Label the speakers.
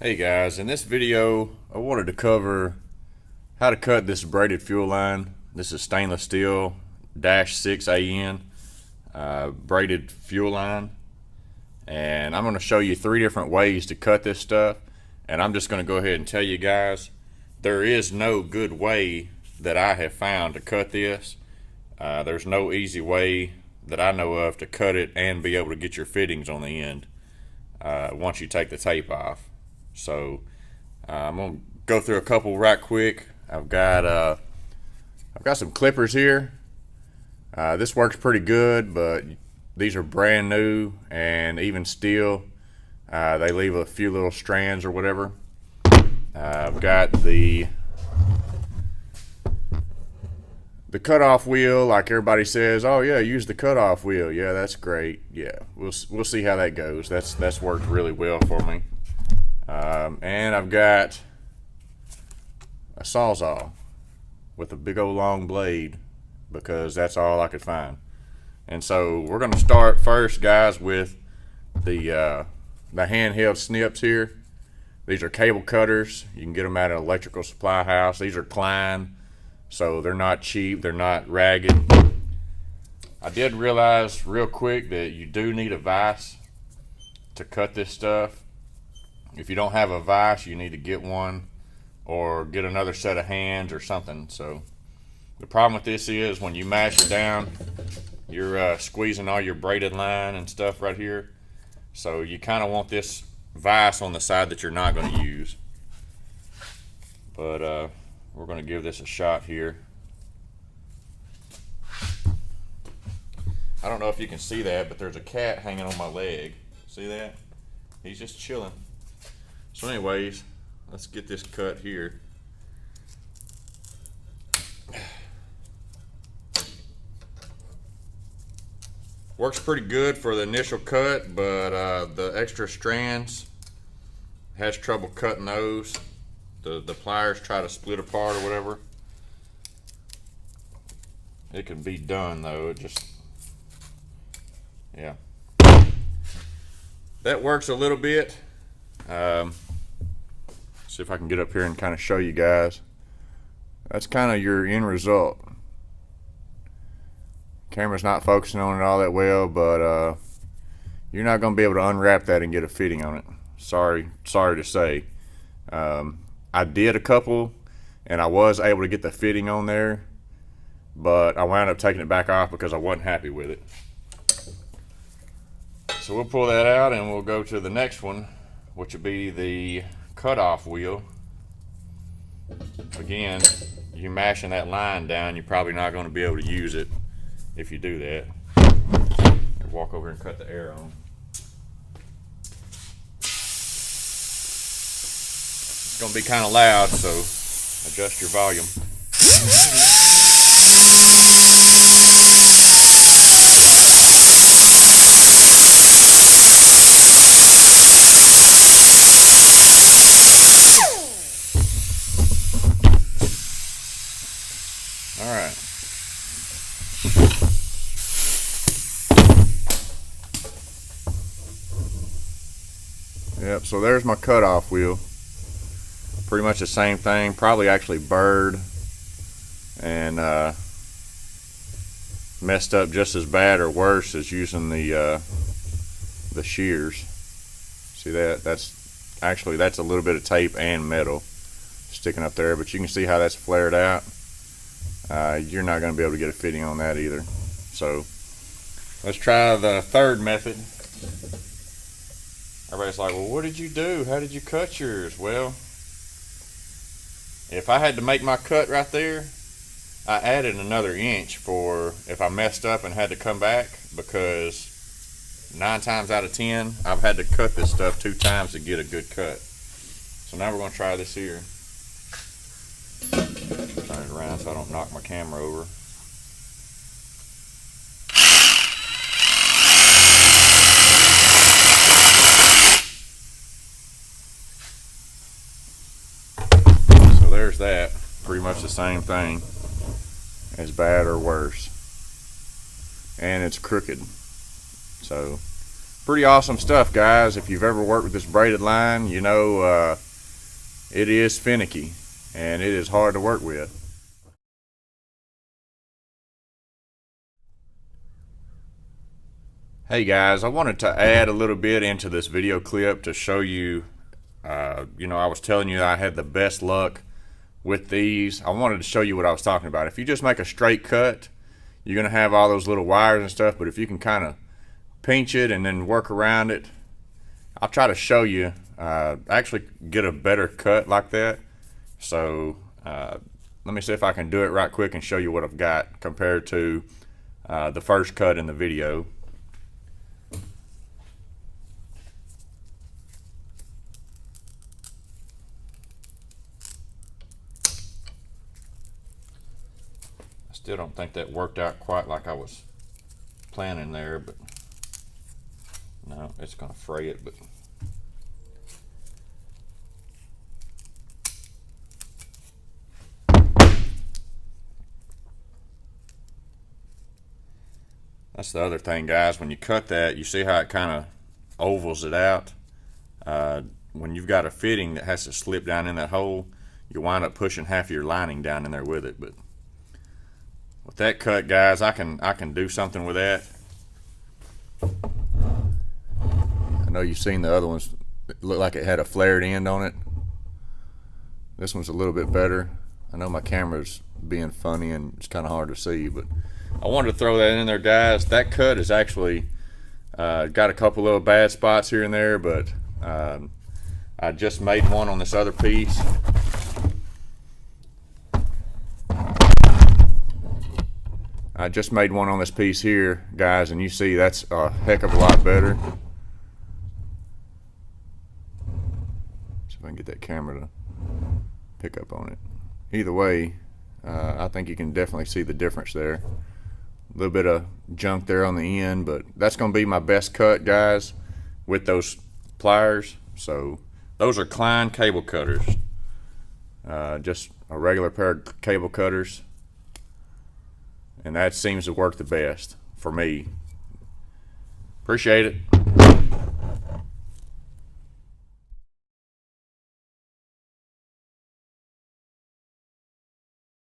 Speaker 1: Hey guys, in this video I wanted to cover how to cut this braided fuel line. This is stainless steel -6AN braided fuel line, and I'm going to show you 3 different ways to cut this stuff. And I'm just going to go ahead and tell you guys, there is no good way that I have found to cut this. There's no easy way that I know of to cut it and be able to get your fittings on the end once you take the tape off. So I'm gonna go through a couple right quick. I've got some clippers here. This works pretty good, but these are brand new, and even still, they leave a few little strands or whatever. I've got the cutoff wheel, like everybody says. Oh yeah, use the cutoff wheel. Yeah, that's great. Yeah, we'll see how that goes. That's worked really well for me. And I've got a sawzall with a big old long blade, because that's all I could find. And so we're going to start first, guys, with the handheld snips here. These are cable cutters. You can get them at an electrical supply house. These are Klein, so they're not cheap, they're not ragged. I did realize real quick that you do need a vise to cut this stuff. If you don't have a vise, you need to get one or get another set of hands or something. So the problem with this is when you mash it down, you're squeezing all your braided line and stuff right here. So you kind of want this vise on the side that you're not going to use. But we're going to give this a shot here. I don't know if you can see that, but there's a cat hanging on my leg. See that? He's just chilling. So anyways, let's get this cut here. Works pretty good for the initial cut, but the extra strands has trouble cutting those. The pliers try to split apart or whatever. It can be done though. It just, yeah. That works a little bit. See if I can get up here and kind of show you guys. That's kind of your end result. Camera's not focusing on it all that well, but you're not going to be able to unwrap that and get a fitting on it. Sorry to say. I did a couple, and I was able to get the fitting on there, but I wound up taking it back off because I wasn't happy with it. So we'll pull that out and we'll go to the next one, which would be the cutoff wheel. Again, you mashing that line down, you're probably not going to be able to use it if you do that. Walk over and cut the air on. It's going to be kind of loud, so adjust your volume. Alright. Yep, so there's my cutoff wheel. Pretty much the same thing, probably actually burred and messed up just as bad or worse as using the shears. See that? That's a little bit of tape and metal sticking up there, but you can see how that's flared out. You're not going to be able to get a fitting on that either. So let's try the third method. Everybody's like, well, what did you do? How did you cut yours? Well, if I had to make my cut right there, I added another inch for if I messed up and had to come back, because 9 times out of 10 I've had to cut this stuff 2 times to get a good cut. So now we're going to try this here. Turn it around so I don't knock my camera over. So there's that. Pretty much the same thing, as bad or worse. And it's crooked. So pretty awesome stuff, guys. If you've ever worked with this braided line, you know it is finicky and it is hard to work with. Hey guys, I wanted to add a little bit into this video clip to show you, you know, I was telling you I had the best luck with these. I wanted to show you what I was talking about. If you just make a straight cut, you're going to have all those little wires and stuff, but if you can kind of pinch it and then work around it, I'll try to show you actually get a better cut like that. So let me see if I can do it right quick and show you what I've got compared to the first cut in the video. Still don't think that worked out quite like I was planning there, but no, it's gonna fray it. But that's the other thing, guys. When you cut that, you see how it kind of ovals it out. When you've got a fitting that has to slip down in that hole, you wind up pushing half of your lining down in there with it. But with that cut, guys, I can do something with that. I know you've seen the other ones. It looked like it had a flared end on it. This one's a little bit better. I know my camera's being funny and it's kind of hard to see, but I wanted to throw that in there, guys. That cut is actually got a couple little bad spots here and there, but I just made one on this other piece. I just made one on this piece here, guys, and you see that's a heck of a lot better. See if I can get that camera to pick up on it. Either way, I think you can definitely see the difference there. A little bit of junk there on the end, but that's going to be my best cut, guys, with those pliers. So those are Klein cable cutters. Just a regular pair of cable cutters. And that seems to work the best for me. Appreciate it.